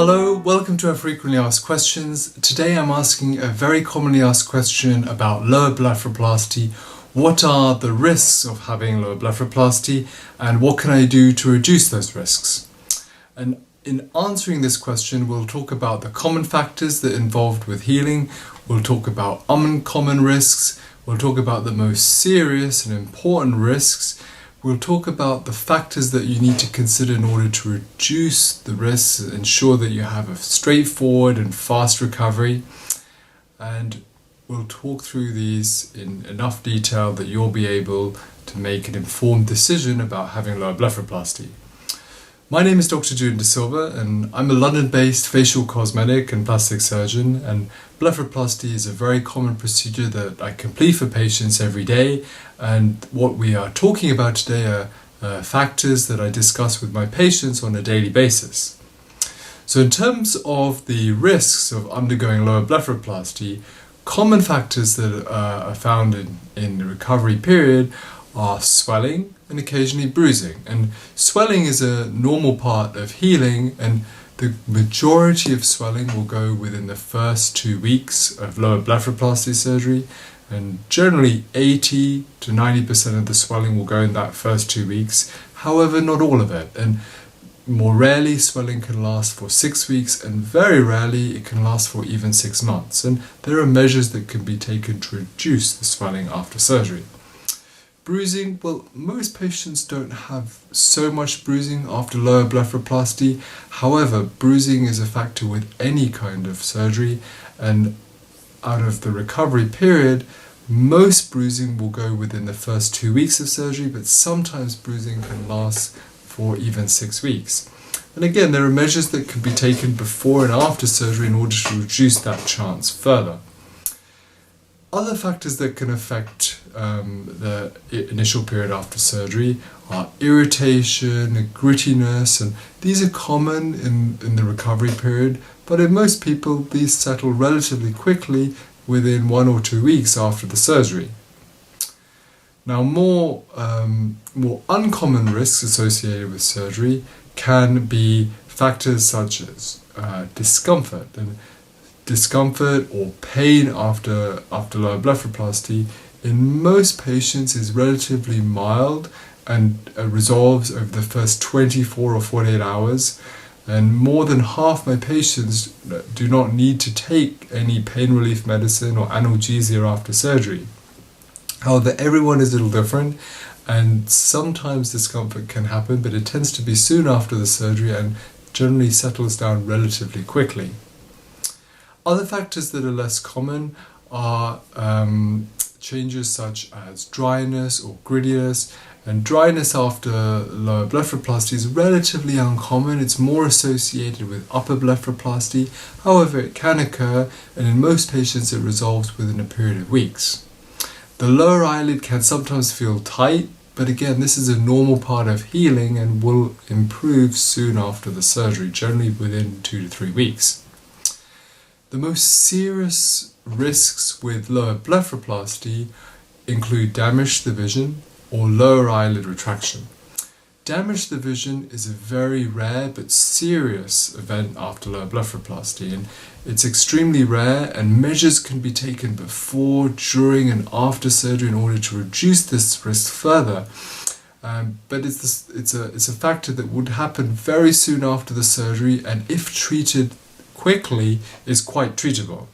Hello, welcome to our frequently asked questions. Today I'm asking a very commonly asked question about lower blepharoplasty. What are the risks of having lower blepharoplasty and what can I do to reduce those risks? And in answering this question, we'll talk about the common factors that are involved with healing, we'll talk about uncommon risks, we'll talk about the most serious and important risks. We'll talk about the factors that you need to consider in order to reduce the risks, ensure that you have a straightforward and fast recovery. And we'll talk through these in enough detail that you'll be able to make an informed decision about having lower blepharoplasty. My name is Dr. Julian De Silva and I'm a London-based facial cosmetic and plastic surgeon, and blepharoplasty is a very common procedure that I complete for patients every day, and what we are talking about today are factors that I discuss with my patients on a daily basis. So in terms of the risks of undergoing lower blepharoplasty, common factors that are found in the recovery period are swelling and occasionally bruising. And swelling is a normal part of healing, and the majority of swelling will go within the first 2 weeks of lower blepharoplasty surgery, and generally 80 to 90% of the swelling will go in that first 2 weeks. However, not all of it, and more rarely swelling can last for 6 weeks, and very rarely it can last for even 6 months. And there are measures that can be taken to reduce the swelling after surgery. Bruising, well, most patients don't have so much bruising after lower blepharoplasty. However, bruising is a factor with any kind of surgery, and out of the recovery period, most bruising will go within the first 2 weeks of surgery, but sometimes bruising can last for even 6 weeks. And again, there are measures that can be taken before and after surgery in order to reduce that chance further. Other factors that can affect the initial period after surgery are irritation, grittiness, and these are common in the recovery period, but in most people these settle relatively quickly within 1 or 2 weeks after the surgery. Now, more uncommon risks associated with surgery can be factors such as discomfort or pain after lower blepharoplasty. In most patients is relatively mild and resolves over the first 24 or 48 hours, and more than half my patients do not need to take any pain relief medicine or analgesia after surgery. However, everyone is a little different, and sometimes discomfort can happen, but it tends to be soon after the surgery and generally settles down relatively quickly. Other factors that are less common are changes such as dryness or grittiness, and dryness after lower blepharoplasty is relatively uncommon. It's more associated with upper blepharoplasty. However, it can occur, and in most patients it resolves within a period of weeks. The lower eyelid can sometimes feel tight, but again, this is a normal part of healing and will improve soon after the surgery, generally within 2 to 3 weeks. The most serious risks with lower blepharoplasty include damage to the vision or lower eyelid retraction. Damage to the vision is a very rare but serious event after lower blepharoplasty, and it's extremely rare, and measures can be taken before, during and after surgery in order to reduce this risk further. But it's a factor that would happen very soon after the surgery, and if treated quickly is quite treatable.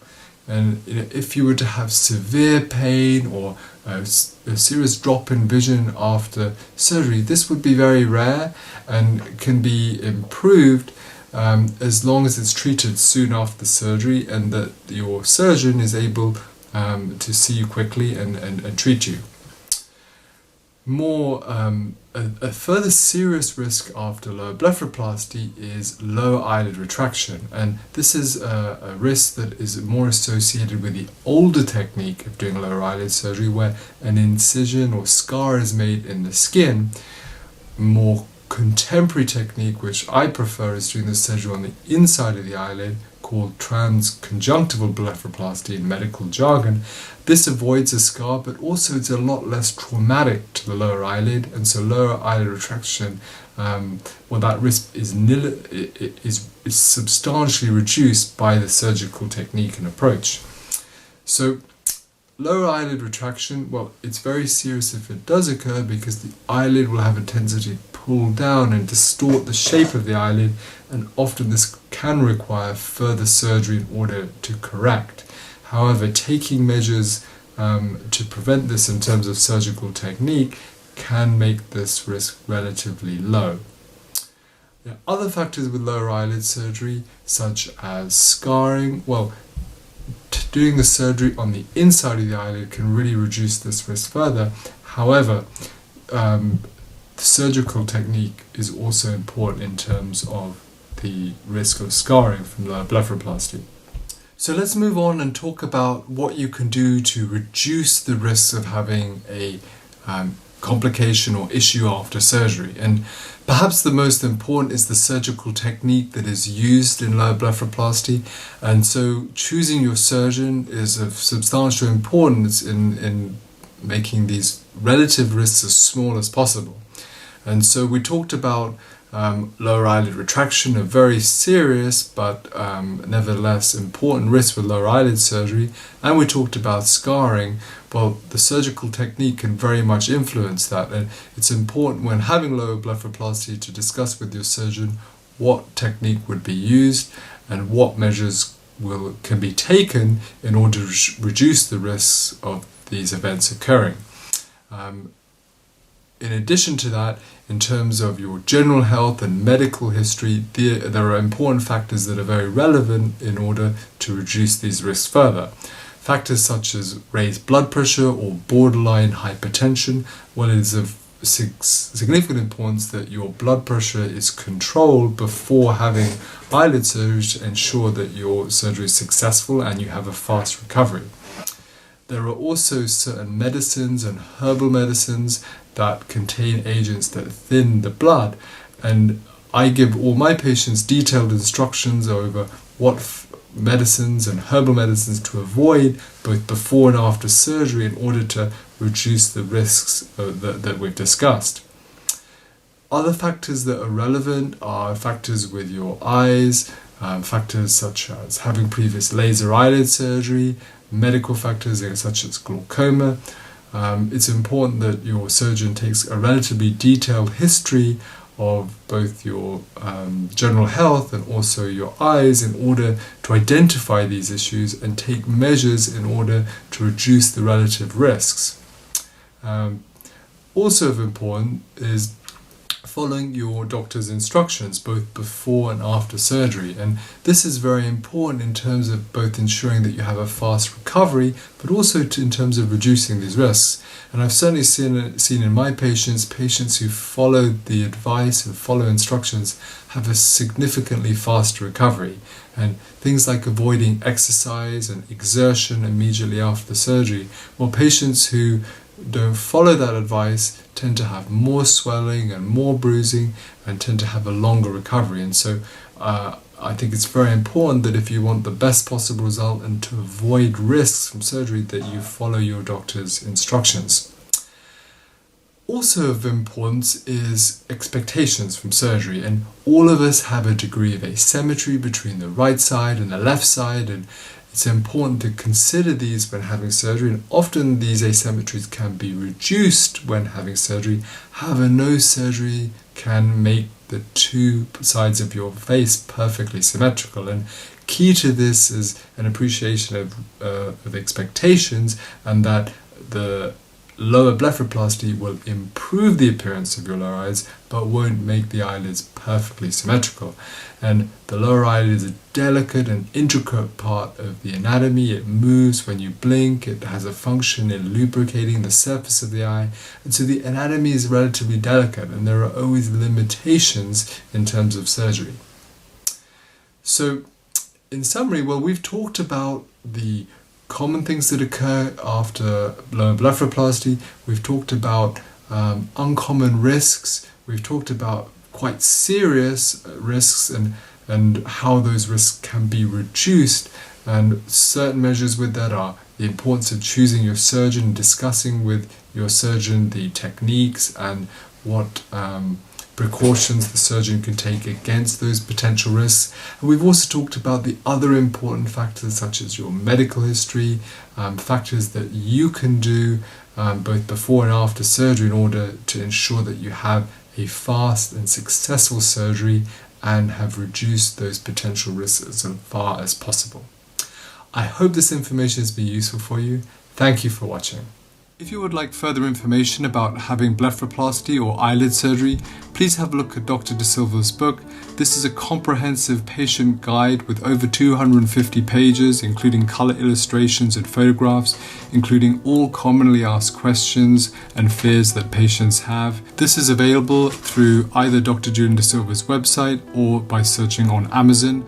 And if you were to have severe pain or a serious drop in vision after surgery, this would be very rare and can be improved as long as it's treated soon after the surgery and that your surgeon is able to see you quickly and treat you. A further serious risk after lower blepharoplasty is lower eyelid retraction, and this is a risk that is more associated with the older technique of doing lower eyelid surgery, where an incision or scar is made in the skin. More contemporary technique, which I prefer, is doing the surgery on the inside of the eyelid, called transconjunctival blepharoplasty in medical jargon. This avoids a scar, but also it's a lot less traumatic to the lower eyelid, and so lower eyelid retraction, that risk is substantially reduced by the surgical technique and approach. So lower eyelid retraction, well, it's very serious if it does occur, because the eyelid will have a tendency to pull down and distort the shape of the eyelid, and often this can require further surgery in order to correct. However, taking measures to prevent this in terms of surgical technique can make this risk relatively low. There are other factors with lower eyelid surgery, such as scarring. Well, doing the surgery on the inside of the eyelid can really reduce this risk further. However, the surgical technique is also important in terms of the risk of scarring from lower blepharoplasty. So let's move on and talk about what you can do to reduce the risks of having a complication or issue after surgery. And perhaps the most important is the surgical technique that is used in lower blepharoplasty. And so choosing your surgeon is of substantial importance in making these relative risks as small as possible. And so we talked about lower eyelid retraction, a very serious but nevertheless important risk with lower eyelid surgery, and we talked about scarring. Well, the surgical technique can very much influence that, and it's important when having lower blepharoplasty to discuss with your surgeon what technique would be used and what measures can be taken in order to reduce the risks of these events occurring. In addition to that, in terms of your general health and medical history, there are important factors that are very relevant in order to reduce these risks further. Factors such as raised blood pressure or borderline hypertension. Well, it is of significant importance that your blood pressure is controlled before having eyelid surgery to ensure that your surgery is successful and you have a fast recovery. There are also certain medicines and herbal medicines that contain agents that thin the blood, and I give all my patients detailed instructions over what medicines and herbal medicines to avoid both before and after surgery in order to reduce the risks that we've discussed. Other factors that are relevant are factors with your eyes, factors such as having previous laser eyelid surgery, medical factors such as glaucoma. It's important that your surgeon takes a relatively detailed history of both your general health and also your eyes in order to identify these issues and take measures in order to reduce the relative risks. Also of importance is following your doctor's instructions both before and after surgery, and this is very important in terms of both ensuring that you have a fast recovery but also in terms of reducing these risks. And I've certainly seen in my patients who follow the advice and follow instructions have a significantly faster recovery, and things like avoiding exercise and exertion immediately after the surgery. Well, patients who don't follow that advice tend to have more swelling and more bruising and tend to have a longer recovery. And so I think it's very important that if you want the best possible result and to avoid risks from surgery, that you follow your doctor's instructions. Also of importance is expectations from surgery, and all of us have a degree of asymmetry between the right side and the left side, and it's important to consider these when having surgery, and often these asymmetries can be reduced when having surgery. However, no surgery can make the two sides of your face perfectly symmetrical, and key to this is an appreciation of expectations, and that the lower blepharoplasty will improve the appearance of your lower eyes but won't make the eyelids perfectly symmetrical. And the lower eyelid is a delicate and intricate part of the anatomy. It moves when you blink, it has a function in lubricating the surface of the eye, and so the anatomy is relatively delicate and there are always limitations in terms of surgery. So in summary, well, we've talked about the common things that occur after lower blepharoplasty. We've talked about uncommon risks. We've talked about quite serious risks, and and how those risks can be reduced. And certain measures with that are the importance of choosing your surgeon, discussing with your surgeon the techniques and what precautions the surgeon can take against those potential risks. And we've also talked about the other important factors such as your medical history, factors that you can do both before and after surgery in order to ensure that you have a fast and successful surgery and have reduced those potential risks as far as possible. I hope this information has been useful for you. Thank you for watching. If you would like further information about having blepharoplasty or eyelid surgery, please have a look at Dr. De Silva's book. This is a comprehensive patient guide with over 250 pages, including color illustrations and photographs, including all commonly asked questions and fears that patients have. This is available through either Dr. Julian De Silva's website or by searching on Amazon.